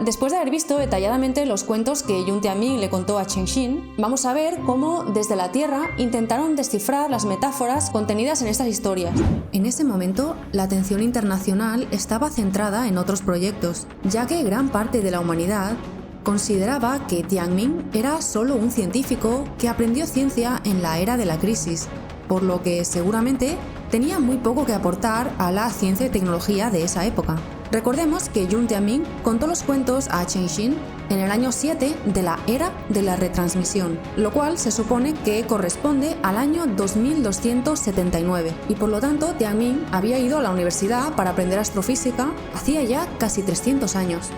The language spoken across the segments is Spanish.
Después de haber visto detalladamente los cuentos que Yun Tianming le contó a Cheng Xin, vamos a ver cómo desde la Tierra intentaron descifrar las metáforas contenidas en estas historias. En ese momento, la atención internacional estaba centrada en otros proyectos, ya que gran parte de la humanidad consideraba que Tianming era solo un científico que aprendió ciencia en la era de la crisis, por lo que seguramente tenía muy poco que aportar a la ciencia y tecnología de esa época. Recordemos que Yun Tianming contó los cuentos a Cheng Xin en el año 7 de la era de la retransmisión, lo cual se supone que corresponde al año 2279, y por lo tanto Tianming había ido a la universidad para aprender astrofísica hacía ya casi 300 años.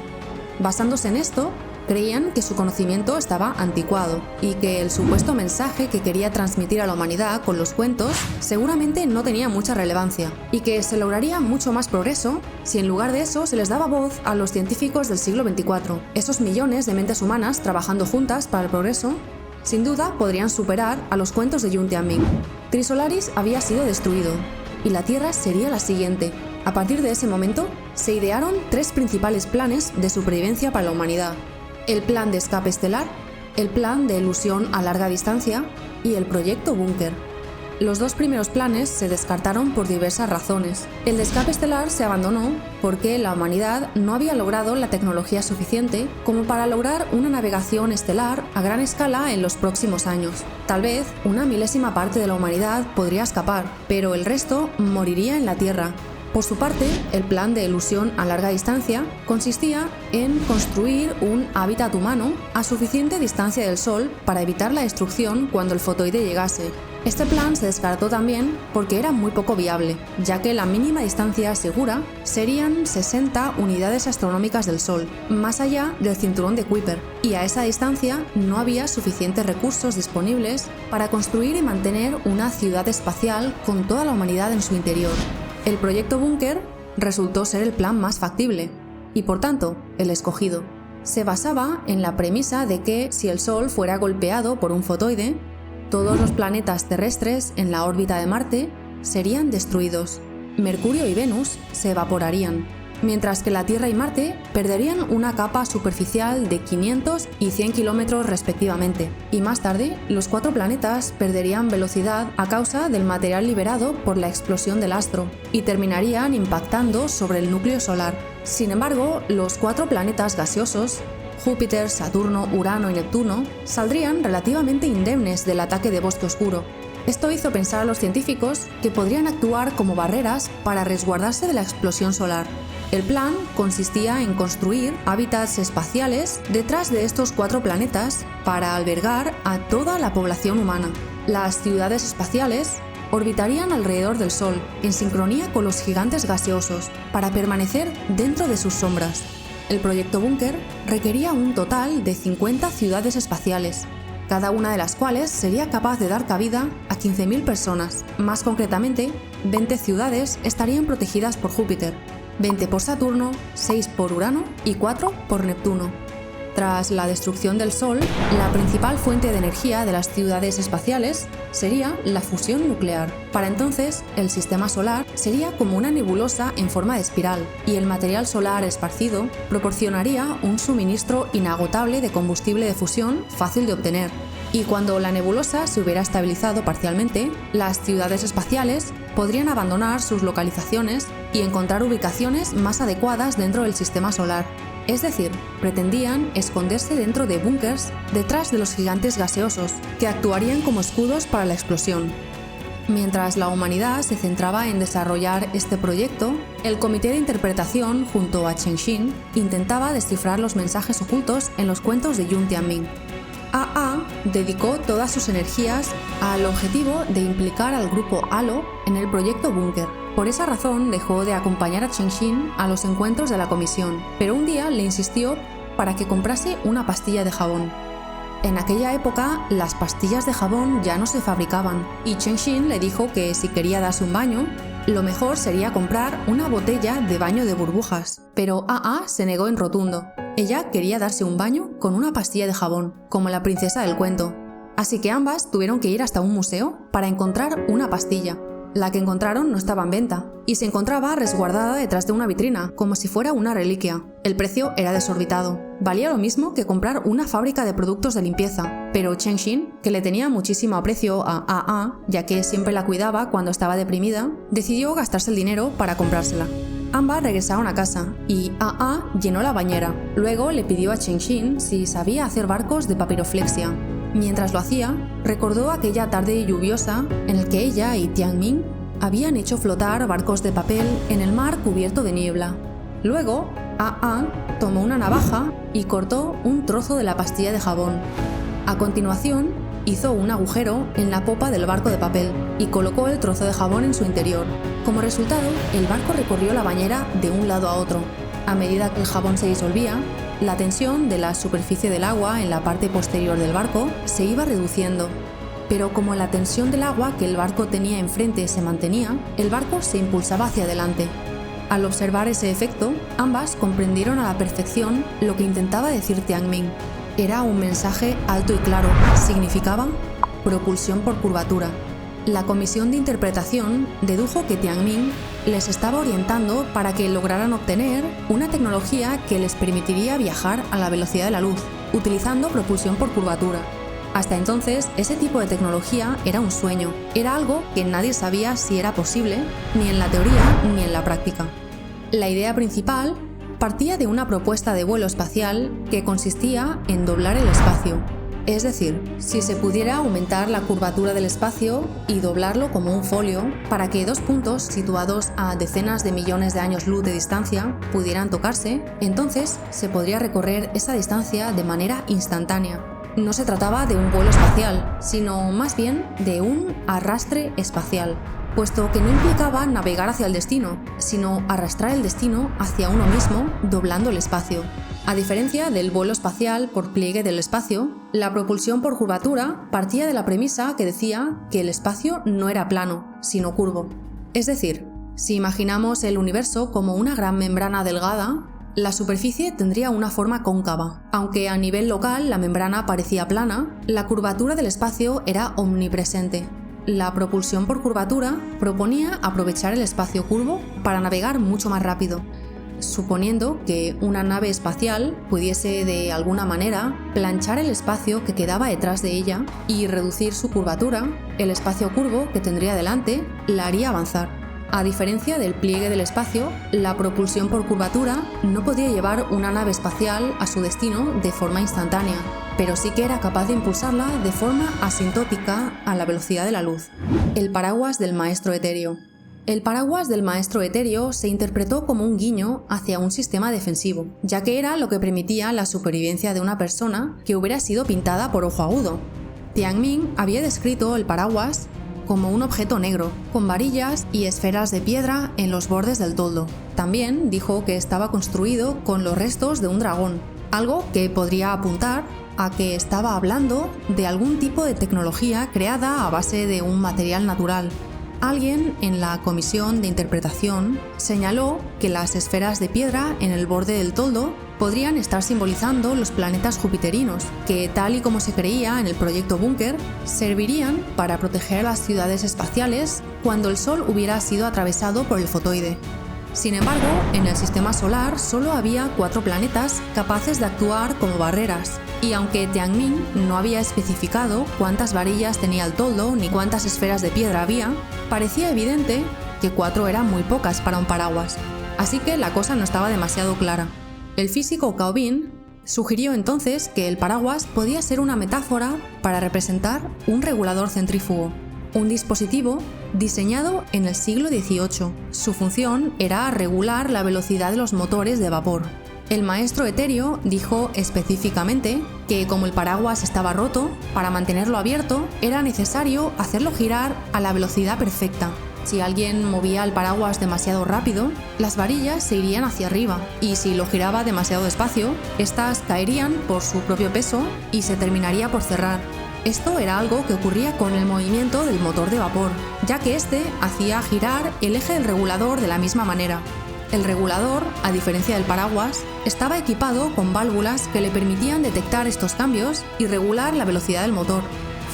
Basándose en esto, creían que su conocimiento estaba anticuado y que el supuesto mensaje que quería transmitir a la humanidad con los cuentos seguramente no tenía mucha relevancia y que se lograría mucho más progreso si en lugar de eso se les daba voz a los científicos del siglo XXIV. Esos millones de mentes humanas trabajando juntas para el progreso sin duda podrían superar a los cuentos de Yun Tianming. Trisolaris había sido destruido y la Tierra sería la siguiente. A partir de ese momento se idearon tres principales planes de supervivencia para la humanidad: el plan de escape estelar, el plan de elusión a larga distancia y el proyecto Búnker. Los dos primeros planes se descartaron por diversas razones. El de escape estelar se abandonó porque la humanidad no había logrado la tecnología suficiente como para lograr una navegación estelar a gran escala en los próximos años. Tal vez una milésima parte de la humanidad podría escapar, pero el resto moriría en la Tierra. Por su parte, el plan de elusión a larga distancia consistía en construir un hábitat humano a suficiente distancia del Sol para evitar la destrucción cuando el fotoide llegase. Este plan se descartó también porque era muy poco viable, ya que la mínima distancia segura serían 60 unidades astronómicas del Sol, más allá del cinturón de Kuiper, y a esa distancia no había suficientes recursos disponibles para construir y mantener una ciudad espacial con toda la humanidad en su interior. El proyecto Búnker resultó ser el plan más factible y, por tanto, el escogido. Se basaba en la premisa de que si el Sol fuera golpeado por un fotoide, todos los planetas terrestres en la órbita de Marte serían destruidos. Mercurio y Venus se evaporarían, mientras que la Tierra y Marte perderían una capa superficial de 500 y 100 kilómetros respectivamente, y más tarde los cuatro planetas perderían velocidad a causa del material liberado por la explosión del astro y terminarían impactando sobre el núcleo solar. Sin embargo, los cuatro planetas gaseosos, Júpiter, Saturno, Urano y Neptuno, saldrían relativamente indemnes del ataque de bosque oscuro. Esto hizo pensar a los científicos que podrían actuar como barreras para resguardarse de la explosión solar. El plan consistía en construir hábitats espaciales detrás de estos cuatro planetas para albergar a toda la población humana. Las ciudades espaciales orbitarían alrededor del Sol, en sincronía con los gigantes gaseosos, para permanecer dentro de sus sombras. El proyecto Búnker requería un total de 50 ciudades espaciales, cada una de las cuales sería capaz de dar cabida a 15.000 personas. Más concretamente, 20 ciudades estarían protegidas por Júpiter, 20 por Saturno, 6 por Urano y 4 por Neptuno. Tras la destrucción del Sol, la principal fuente de energía de las ciudades espaciales sería la fusión nuclear. Para entonces, el sistema solar sería como una nebulosa en forma de espiral, y el material solar esparcido proporcionaría un suministro inagotable de combustible de fusión fácil de obtener. Y cuando la nebulosa se hubiera estabilizado parcialmente, las ciudades espaciales podrían abandonar sus localizaciones y encontrar ubicaciones más adecuadas dentro del sistema solar. Es decir, pretendían esconderse dentro de búnkers detrás de los gigantes gaseosos, que actuarían como escudos para la explosión. Mientras la humanidad se centraba en desarrollar este proyecto, el comité de interpretación, junto a Cheng Xin, intentaba descifrar los mensajes ocultos en los cuentos de Yun Tianming. AA dedicó todas sus energías al objetivo de implicar al grupo Halo en el proyecto Búnker. Por esa razón dejó de acompañar a Cheng Xin a los encuentros de la comisión, pero un día le insistió para que comprase una pastilla de jabón. En aquella época, las pastillas de jabón ya no se fabricaban, y Cheng Xin le dijo que si quería darse un baño, lo mejor sería comprar una botella de baño de burbujas, pero AA se negó en rotundo. Ella quería darse un baño con una pastilla de jabón, como la princesa del cuento. Así que ambas tuvieron que ir hasta un museo para encontrar una pastilla. La que encontraron no estaba en venta y se encontraba resguardada detrás de una vitrina, como si fuera una reliquia. El precio era desorbitado. Valía lo mismo que comprar una fábrica de productos de limpieza, pero Cheng Xin, que le tenía muchísimo aprecio a AA, ya que siempre la cuidaba cuando estaba deprimida, decidió gastarse el dinero para comprársela. Ambas regresaron a casa y AA llenó la bañera. Luego le pidió a Cheng Xin si sabía hacer barcos de papiroflexia. Mientras lo hacía, recordó aquella tarde lluviosa en la que ella y Tianming habían hecho flotar barcos de papel en el mar cubierto de niebla. Luego, AA tomó una navaja y cortó un trozo de la pastilla de jabón. A continuación, hizo un agujero en la popa del barco de papel y colocó el trozo de jabón en su interior. Como resultado, el barco recorrió la bañera de un lado a otro. A medida que el jabón se disolvía, la tensión de la superficie del agua en la parte posterior del barco se iba reduciendo. Pero como la tensión del agua que el barco tenía enfrente se mantenía, el barco se impulsaba hacia adelante. Al observar ese efecto, ambas comprendieron a la perfección lo que intentaba decir Tianming. Era un mensaje alto y claro. Significaba propulsión por curvatura. La comisión de interpretación dedujo que Tianming les estaba orientando para que lograran obtener una tecnología que les permitiría viajar a la velocidad de la luz, utilizando propulsión por curvatura. Hasta entonces, ese tipo de tecnología era un sueño, era algo que nadie sabía si era posible, ni en la teoría ni en la práctica. La idea principal partía de una propuesta de vuelo espacial que consistía en doblar el espacio. Es decir, si se pudiera aumentar la curvatura del espacio y doblarlo como un folio para que dos puntos situados a decenas de millones de años luz de distancia pudieran tocarse, entonces se podría recorrer esa distancia de manera instantánea. No se trataba de un vuelo espacial, sino más bien de un arrastre espacial, puesto que no implicaba navegar hacia el destino, sino arrastrar el destino hacia uno mismo doblando el espacio. A diferencia del vuelo espacial por pliegue del espacio, la propulsión por curvatura partía de la premisa que decía que el espacio no era plano, sino curvo. Es decir, si imaginamos el universo como una gran membrana delgada, la superficie tendría una forma cóncava. Aunque a nivel local la membrana parecía plana, la curvatura del espacio era omnipresente. La propulsión por curvatura proponía aprovechar el espacio curvo para navegar mucho más rápido, suponiendo que una nave espacial pudiese de alguna manera planchar el espacio que quedaba detrás de ella y reducir su curvatura, el espacio curvo que tendría delante la haría avanzar. A diferencia del pliegue del espacio, la propulsión por curvatura no podía llevar una nave espacial a su destino de forma instantánea, pero sí que era capaz de impulsarla de forma asintótica a la velocidad de la luz. El paraguas del maestro etéreo. El paraguas del maestro etéreo se interpretó como un guiño hacia un sistema defensivo, ya que era lo que permitía la supervivencia de una persona que hubiera sido pintada por Ojo Agudo. Tianming había descrito el paraguas como un objeto negro, con varillas y esferas de piedra en los bordes del toldo. También dijo que estaba construido con los restos de un dragón, algo que podría apuntar a que estaba hablando de algún tipo de tecnología creada a base de un material natural. Alguien en la comisión de interpretación señaló que las esferas de piedra en el borde del toldo podrían estar simbolizando los planetas jupiterinos, que tal y como se creía en el proyecto Búnker, servirían para proteger a las ciudades espaciales cuando el Sol hubiera sido atravesado por el fotoide. Sin embargo, en el sistema solar solo había 4 planetas capaces de actuar como barreras, y aunque Tianming no había especificado cuántas varillas tenía el toldo ni cuántas esferas de piedra había, parecía evidente que 4 eran muy pocas para un paraguas, así que la cosa no estaba demasiado clara. El físico Cao Bin sugirió entonces que el paraguas podía ser una metáfora para representar un regulador centrífugo, un dispositivo diseñado en el siglo XVIII. Su función era regular la velocidad de los motores de vapor. El maestro etéreo dijo específicamente que como el paraguas estaba roto, para mantenerlo abierto era necesario hacerlo girar a la velocidad perfecta. Si alguien movía el paraguas demasiado rápido, las varillas se irían hacia arriba, y si lo giraba demasiado despacio, estas caerían por su propio peso y se terminaría por cerrar. Esto era algo que ocurría con el movimiento del motor de vapor, ya que este hacía girar el eje del regulador de la misma manera. El regulador, a diferencia del paraguas, estaba equipado con válvulas que le permitían detectar estos cambios y regular la velocidad del motor.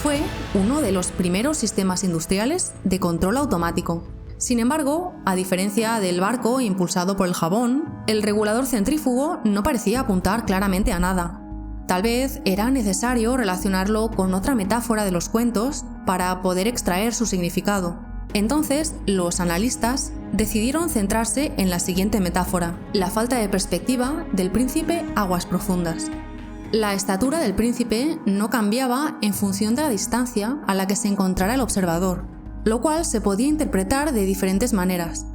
fue uno de los primeros sistemas industriales de control automático. Sin embargo, a diferencia del barco impulsado por el jabón, el regulador centrífugo no parecía apuntar claramente a nada. Tal vez era necesario relacionarlo con otra metáfora de los cuentos para poder extraer su significado. Entonces, los analistas decidieron centrarse en la siguiente metáfora: la falta de perspectiva del príncipe Aguas Profundas. La estatura del príncipe no cambiaba en función de la distancia a la que se encontrara el observador, lo cual se podía interpretar de diferentes maneras.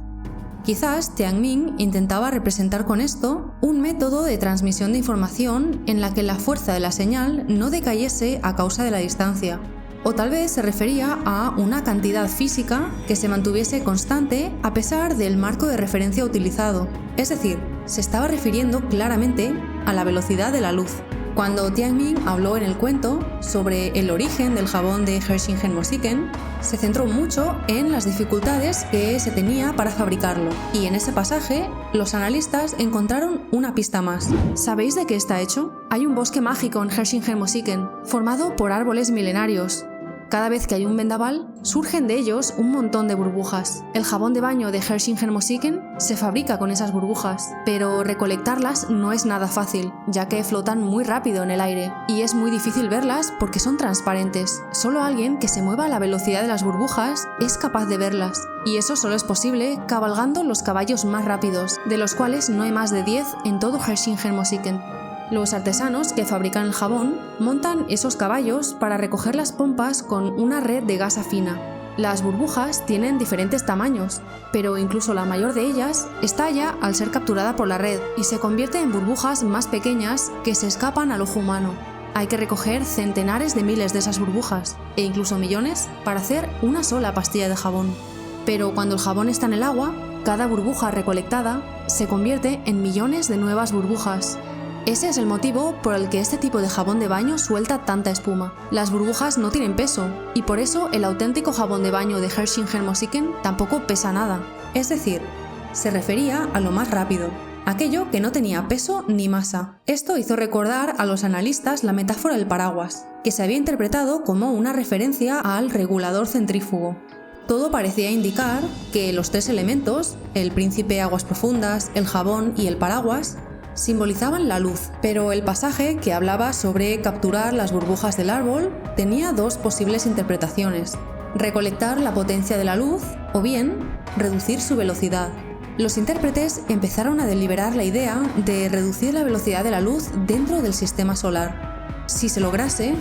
Quizás Tianming intentaba representar con esto un método de transmisión de información en la que la fuerza de la señal no decayese a causa de la distancia. O tal vez se refería a una cantidad física que se mantuviese constante a pesar del marco de referencia utilizado. Es decir, se estaba refiriendo claramente a la velocidad de la luz. Cuando Tianming habló en el cuento sobre el origen del jabón de Herrschingen-Mosiken, se centró mucho en las dificultades que se tenía para fabricarlo. Y en ese pasaje, los analistas encontraron una pista más. ¿Sabéis de qué está hecho? Hay un bosque mágico en Herrschingen-Mosiken, formado por árboles milenarios. Cada vez que hay un vendaval, surgen de ellos un montón de burbujas. El jabón de baño de Herrschingen-Mosiken se fabrica con esas burbujas, pero recolectarlas no es nada fácil, ya que flotan muy rápido en el aire, y es muy difícil verlas porque son transparentes. Solo alguien que se mueva a la velocidad de las burbujas es capaz de verlas, y eso solo es posible cabalgando los caballos más rápidos, de los cuales no hay más de 10 en todo Herrschingen-Mosiken. Los artesanos que fabrican el jabón montan esos caballos para recoger las pompas con una red de gasa fina. Las burbujas tienen diferentes tamaños, pero incluso la mayor de ellas estalla al ser capturada por la red y se convierte en burbujas más pequeñas que se escapan al ojo humano. Hay que recoger centenares de miles de esas burbujas, e incluso millones, para hacer una sola pastilla de jabón. Pero cuando el jabón está en el agua, cada burbuja recolectada se convierte en millones de nuevas burbujas. Ese es el motivo por el que este tipo de jabón de baño suelta tanta espuma. Las burbujas no tienen peso, y por eso el auténtico jabón de baño de Herrschingen-Mosiken tampoco pesa nada. Es decir, se refería a lo más rápido, aquello que no tenía peso ni masa. Esto hizo recordar a los analistas la metáfora del paraguas, que se había interpretado como una referencia al regulador centrífugo. Todo parecía indicar que los tres elementos, el príncipe Aguas Profundas, el jabón y el paraguas, simbolizaban la luz, pero el pasaje que hablaba sobre capturar las burbujas del árbol tenía dos posibles interpretaciones: recolectar la potencia de la luz o bien reducir su velocidad. Los intérpretes empezaron a deliberar la idea de reducir la velocidad de la luz dentro del sistema solar. Si se lograse,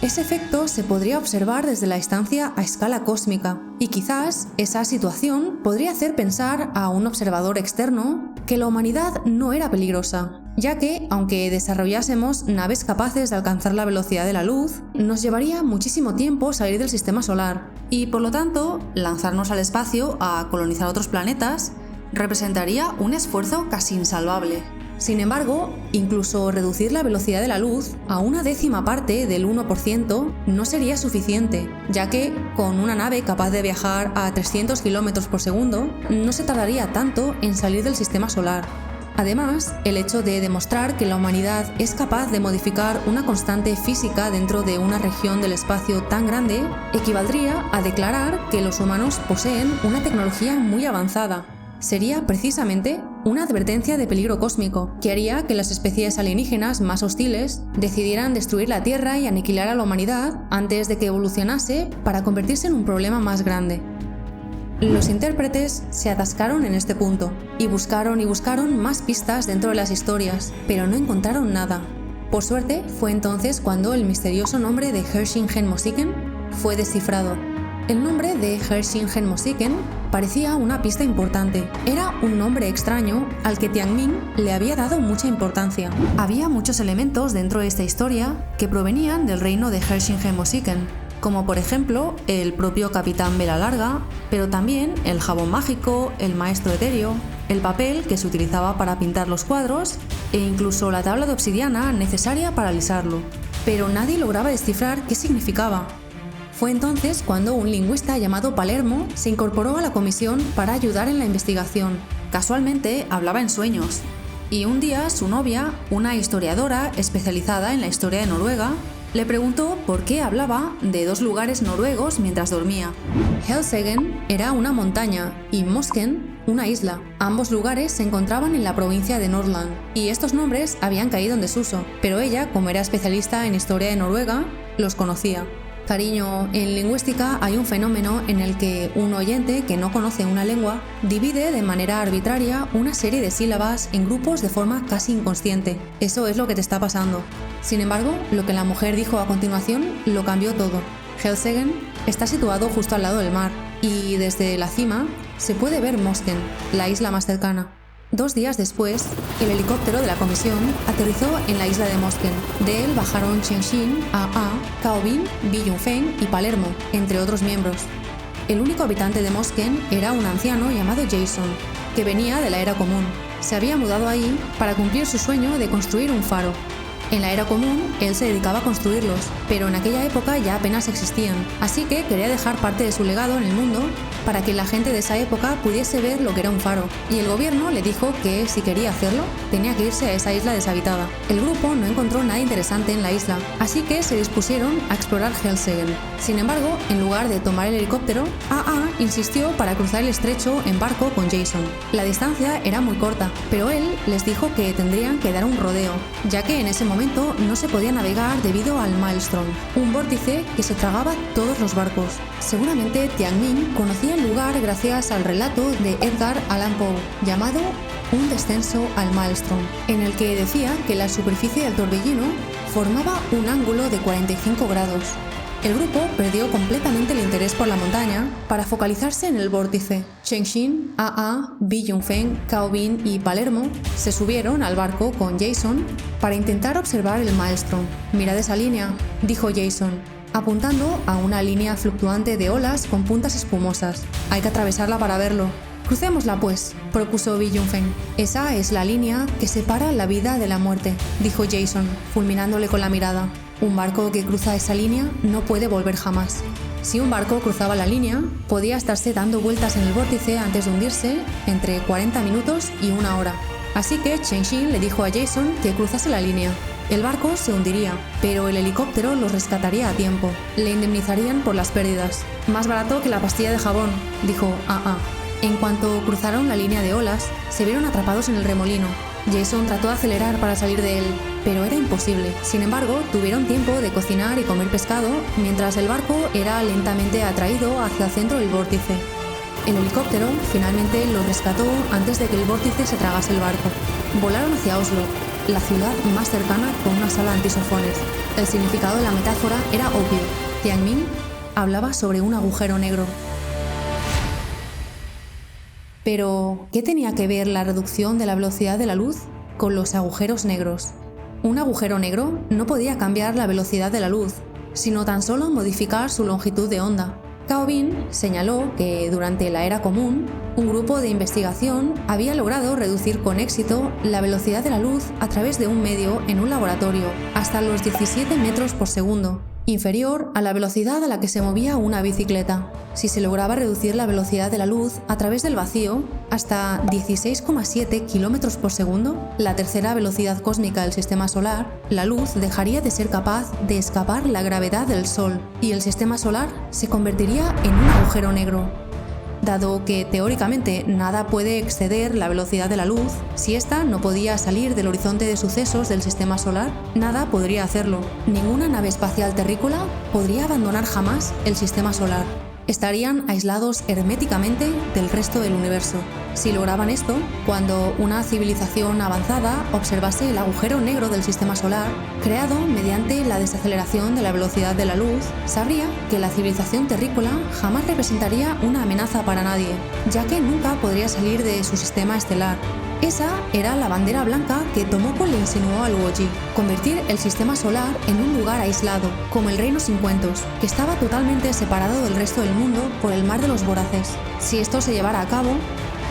ese efecto se podría observar desde la distancia a escala cósmica, y quizás esa situación podría hacer pensar a un observador externo que la humanidad no era peligrosa, ya que, aunque desarrollásemos naves capaces de alcanzar la velocidad de la luz, nos llevaría muchísimo tiempo salir del sistema solar, y por lo tanto, lanzarnos al espacio a colonizar otros planetas representaría un esfuerzo casi insalvable. Sin embargo, incluso reducir la velocidad de la luz a una décima parte del 1% no sería suficiente, ya que con una nave capaz de viajar a 300 km por segundo no se tardaría tanto en salir del sistema solar. Además, el hecho de demostrar que la humanidad es capaz de modificar una constante física dentro de una región del espacio tan grande equivaldría a declarar que los humanos poseen una tecnología muy avanzada. Sería precisamente una advertencia de peligro cósmico, que haría que las especies alienígenas más hostiles decidieran destruir la Tierra y aniquilar a la humanidad antes de que evolucionase para convertirse en un problema más grande. Los intérpretes se atascaron en este punto y buscaron más pistas dentro de las historias, pero no encontraron nada. Por suerte, fue entonces cuando el misterioso nombre de Herrschingen-Mosiken fue descifrado. El nombre de Herrschingen-Mosiken parecía una pista importante. Era un nombre extraño al que Tianming le había dado mucha importancia. Había muchos elementos dentro de esta historia que provenían del reino de Herrschingen-Mosiken, como por ejemplo el propio Capitán Vela Larga, pero también el jabón mágico, el maestro etéreo, el papel que se utilizaba para pintar los cuadros e incluso la tabla de obsidiana necesaria para alisarlo. Pero nadie lograba descifrar qué significaba. Fue entonces cuando un lingüista llamado Palermo se incorporó a la comisión para ayudar en la investigación. Casualmente hablaba en sueños, y un día su novia, una historiadora especializada en la historia de Noruega, Le preguntó por qué hablaba de 2 lugares noruegos mientras dormía. Helseggen era una montaña y Mosken una isla. Ambos lugares se encontraban en la provincia de Nordland, y estos nombres habían caído en desuso, pero ella, como era especialista en historia de Noruega, los conocía. Cariño, en lingüística hay un fenómeno en el que un oyente que no conoce una lengua divide de manera arbitraria una serie de sílabas en grupos de forma casi inconsciente. Eso es lo que te está pasando. Sin embargo, lo que la mujer dijo a continuación lo cambió todo. Helseggen está situado justo al lado del mar, y desde la cima se puede ver Mosken, la isla más cercana. 2 días después, el helicóptero de la comisión aterrizó en la isla de Mosken. De él bajaron Cheng-Shin, A.A., Cao Bin, Bi Yunfeng y Palermo, entre otros miembros. El único habitante de Mosken era un anciano llamado Jason, que venía de la Era Común. Se había mudado ahí para cumplir su sueño de construir un faro. En la Era Común, él se dedicaba a construirlos, pero en aquella época ya apenas existían, así que quería dejar parte de su legado en el mundo para que la gente de esa época pudiese ver lo que era un faro, y el gobierno le dijo que si quería hacerlo, tenía que irse a esa isla deshabitada. El grupo no encontró nada interesante en la isla, así que se dispusieron a explorar Helseggen. Sin embargo, en lugar de tomar el helicóptero, A.A. insistió para cruzar el estrecho en barco con Jason. La distancia era muy corta, pero él les dijo que tendrían que dar un rodeo, ya que en ese momento no se podía navegar debido al Maelstrom, un vórtice que se tragaba todos los barcos. Seguramente Tianmin conocía el lugar gracias al relato de Edgar Allan Poe, llamado Un descenso al Maelstrom, en el que decía que la superficie del torbellino formaba un ángulo de 45 grados. El grupo perdió completamente el interés por la montaña para focalizarse en el vórtice. Cheng-Shin, A.A., Bi Yunfeng, Cao Bin y Palermo se subieron al barco con Jason para intentar observar el Maelstrom. «Mirad esa línea», dijo Jason, apuntando a una línea fluctuante de olas con puntas espumosas. «Hay que atravesarla para verlo». «Crucémosla pues», propuso Bi Yunfeng. «Esa es la línea que separa la vida de la muerte», dijo Jason, fulminándole con la mirada. Un barco que cruza esa línea no puede volver jamás. Si un barco cruzaba la línea, podía estarse dando vueltas en el vórtice antes de hundirse entre 40 minutos y 1 hora. Así que Cheng-Shin le dijo a Jason que cruzase la línea. El barco se hundiría, pero el helicóptero los rescataría a tiempo. Le indemnizarían por las pérdidas. «Más barato que la pastilla de jabón», dijo A.A. En cuanto cruzaron la línea de olas, se vieron atrapados en el remolino. Jason trató de acelerar para salir de él, pero era imposible. Sin embargo, tuvieron tiempo de cocinar y comer pescado mientras el barco era lentamente atraído hacia el centro del vórtice. El helicóptero finalmente lo rescató antes de que el vórtice se tragase el barco. Volaron hacia Oslo, la ciudad más cercana con una sala antisofones. El significado de la metáfora era obvio. Tianmin hablaba sobre un agujero negro. Pero, ¿qué tenía que ver la reducción de la velocidad de la luz con los agujeros negros? Un agujero negro no podía cambiar la velocidad de la luz, sino tan solo modificar su longitud de onda. Cao Bin señaló que durante la Era Común, un grupo de investigación había logrado reducir con éxito la velocidad de la luz a través de un medio en un laboratorio hasta los 17 metros por segundo, inferior a la velocidad a la que se movía una bicicleta. Si se lograba reducir la velocidad de la luz a través del vacío hasta 16,7 km por segundo, la tercera velocidad cósmica del sistema solar, la luz dejaría de ser capaz de escapar la gravedad del Sol y el sistema solar se convertiría en un agujero negro. Dado que teóricamente nada puede exceder la velocidad de la luz, si ésta no podía salir del horizonte de sucesos del sistema solar, nada podría hacerlo. Ninguna nave espacial terrícola podría abandonar jamás el sistema solar. Estarían aislados herméticamente del resto del universo. Si lograban esto, cuando una civilización avanzada observase el agujero negro del sistema solar, creado mediante la desaceleración de la velocidad de la luz, sabría que la civilización terrícola jamás representaría una amenaza para nadie, ya que nunca podría salir de su sistema estelar. Esa era la bandera blanca que Tomoko le insinuó al Woji: convertir el sistema solar en un lugar aislado, como el Reino sin Cuentos, que estaba totalmente separado del resto del mundo por el Mar de los Voraces. Si esto se llevara a cabo,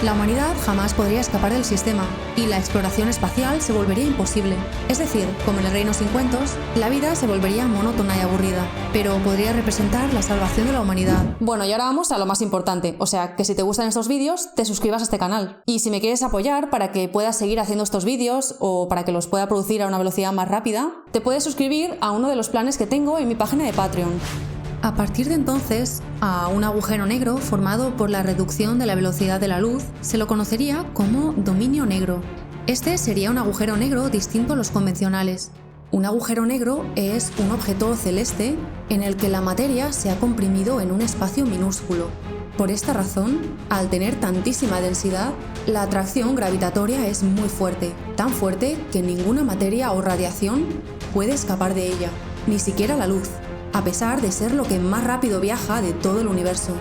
La humanidad jamás podría escapar del sistema y la exploración espacial se volvería imposible. Es decir, como en el Reino sin cuentos, la vida se volvería monótona y aburrida, pero podría representar la salvación de la humanidad. Bueno, y ahora vamos a lo más importante, o sea, que si te gustan estos vídeos, te suscribas a este canal. Y si me quieres apoyar para que pueda seguir haciendo estos vídeos o para que los pueda producir a una velocidad más rápida, te puedes suscribir a uno de los planes que tengo en mi página de Patreon. A partir de entonces, a un agujero negro formado por la reducción de la velocidad de la luz se lo conocería como dominio negro. Este sería un agujero negro distinto a los convencionales. Un agujero negro es un objeto celeste en el que la materia se ha comprimido en un espacio minúsculo. Por esta razón, al tener tantísima densidad, la atracción gravitatoria es muy fuerte, tan fuerte que ninguna materia o radiación puede escapar de ella, ni siquiera la luz, a pesar de ser lo que más rápido viaja de todo el universo.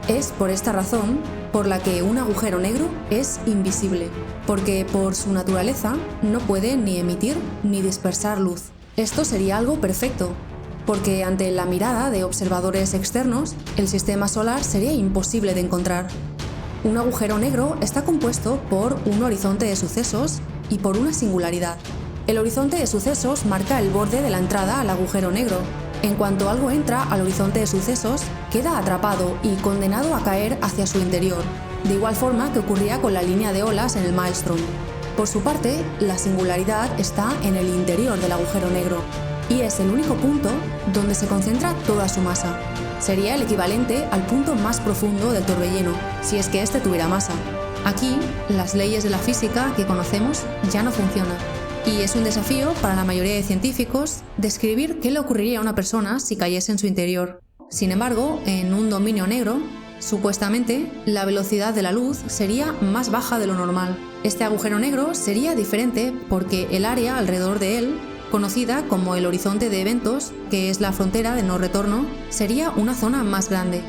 Es por esta razón por la que un agujero negro es invisible, porque por su naturaleza no puede ni emitir ni dispersar luz. Esto sería algo perfecto, porque ante la mirada de observadores externos, el sistema solar sería imposible de encontrar. Un agujero negro está compuesto por un horizonte de sucesos y por una singularidad. El horizonte de sucesos marca el borde de la entrada al agujero negro. En cuanto algo entra al horizonte de sucesos, queda atrapado y condenado a caer hacia su interior, de igual forma que ocurría con la línea de olas en el Maelstrom. Por su parte, la singularidad está en el interior del agujero negro, y es el único punto donde se concentra toda su masa. Sería el equivalente al punto más profundo del torbellino, si es que éste tuviera masa. Aquí, las leyes de la física que conocemos ya no funcionan. Y es un desafío para la mayoría de científicos describir qué le ocurriría a una persona si cayese en su interior. Sin embargo, en un dominio negro, supuestamente, la velocidad de la luz sería más baja de lo normal. Este agujero negro sería diferente porque el área alrededor de él, conocida como el horizonte de eventos, que es la frontera de no retorno, sería una zona más grande.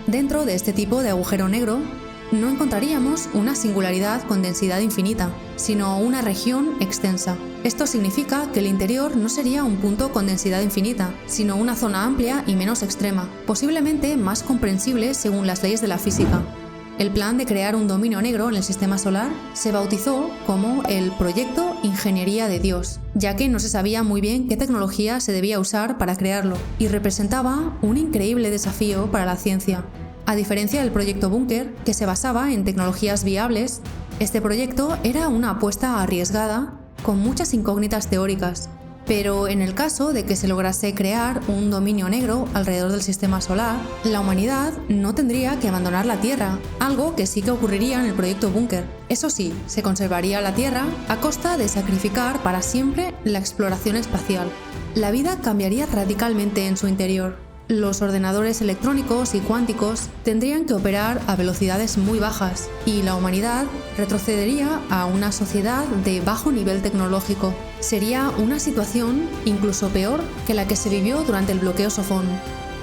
Dentro de este tipo de agujero negro, no encontraríamos una singularidad con densidad infinita, sino una región extensa. Esto significa que el interior no sería un punto con densidad infinita, sino una zona amplia y menos extrema, posiblemente más comprensible según las leyes de la física. El plan de crear un dominio negro en el sistema solar se bautizó como el Proyecto Ingeniería de Dios, ya que no se sabía muy bien qué tecnología se debía usar para crearlo, y representaba un increíble desafío para la ciencia. A diferencia del proyecto Bunker, que se basaba en tecnologías viables, este proyecto era una apuesta arriesgada con muchas incógnitas teóricas. Pero en el caso de que se lograse crear un dominio negro alrededor del sistema solar, la humanidad no tendría que abandonar la Tierra, algo que sí que ocurriría en el proyecto Bunker. Eso sí, se conservaría la Tierra a costa de sacrificar para siempre la exploración espacial. La vida cambiaría radicalmente en su interior. Los ordenadores electrónicos y cuánticos tendrían que operar a velocidades muy bajas y la humanidad retrocedería a una sociedad de bajo nivel tecnológico. Sería una situación incluso peor que la que se vivió durante el bloqueo Sofón.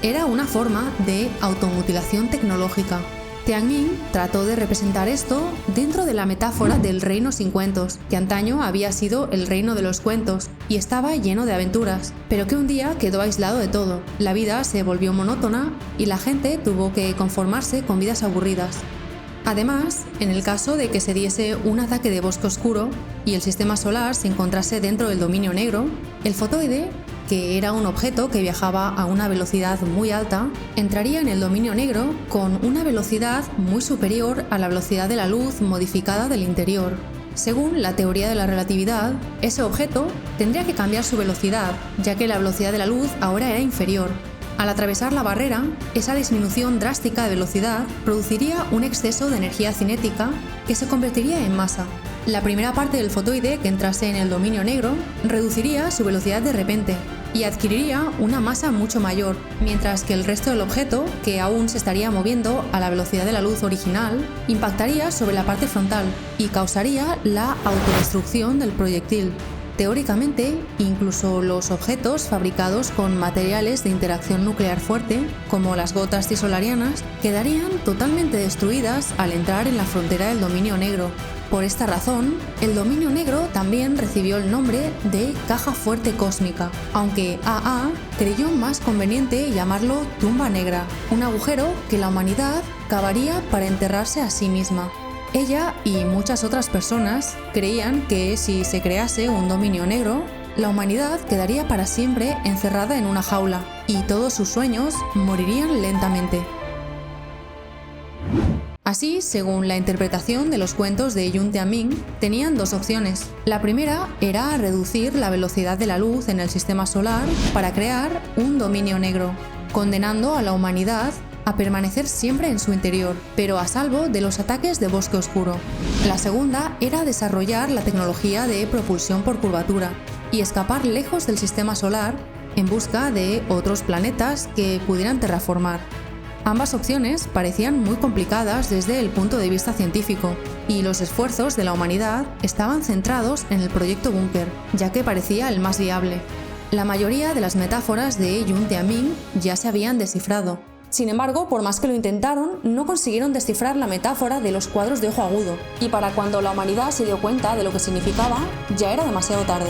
Era una forma de automutilación tecnológica. Tianmin trató de representar esto dentro de la metáfora del reino sin cuentos, que antaño había sido el reino de los cuentos y estaba lleno de aventuras, pero que un día quedó aislado de todo. La vida se volvió monótona y la gente tuvo que conformarse con vidas aburridas. Además, en el caso de que se diese un ataque de bosque oscuro y el sistema solar se encontrase dentro del dominio negro, el fotoide, que era un objeto que viajaba a una velocidad muy alta, entraría en el dominio negro con una velocidad muy superior a la velocidad de la luz modificada del interior. Según la teoría de la relatividad, ese objeto tendría que cambiar su velocidad, ya que la velocidad de la luz ahora era inferior. Al atravesar la barrera, esa disminución drástica de velocidad produciría un exceso de energía cinética que se convertiría en masa. La primera parte del fotoide que entrase en el dominio negro reduciría su velocidad de repente y adquiriría una masa mucho mayor, mientras que el resto del objeto, que aún se estaría moviendo a la velocidad de la luz original, impactaría sobre la parte frontal y causaría la autodestrucción del proyectil. Teóricamente, incluso los objetos fabricados con materiales de interacción nuclear fuerte, como las gotas tisolarianas, quedarían totalmente destruidas al entrar en la frontera del dominio negro. Por esta razón, el dominio negro también recibió el nombre de caja fuerte cósmica, aunque AA creyó más conveniente llamarlo tumba negra, un agujero que la humanidad cavaría para enterrarse a sí misma. Ella y muchas otras personas creían que si se crease un dominio negro, la humanidad quedaría para siempre encerrada en una jaula y todos sus sueños morirían lentamente. Así, según la interpretación de los cuentos de Yun Tianming, tenían dos opciones. La primera era reducir la velocidad de la luz en el sistema solar para crear un dominio negro, condenando a la humanidad a permanecer siempre en su interior, pero a salvo de los ataques de bosque oscuro. La segunda era desarrollar la tecnología de propulsión por curvatura y escapar lejos del sistema solar en busca de otros planetas que pudieran terraformar. Ambas opciones parecían muy complicadas desde el punto de vista científico, y los esfuerzos de la humanidad estaban centrados en el proyecto Búnker, ya que parecía el más viable. La mayoría de las metáforas de Yun Tianming ya se habían descifrado. Sin embargo, por más que lo intentaron, no consiguieron descifrar la metáfora de los cuadros de ojo agudo, y para cuando la humanidad se dio cuenta de lo que significaba, ya era demasiado tarde.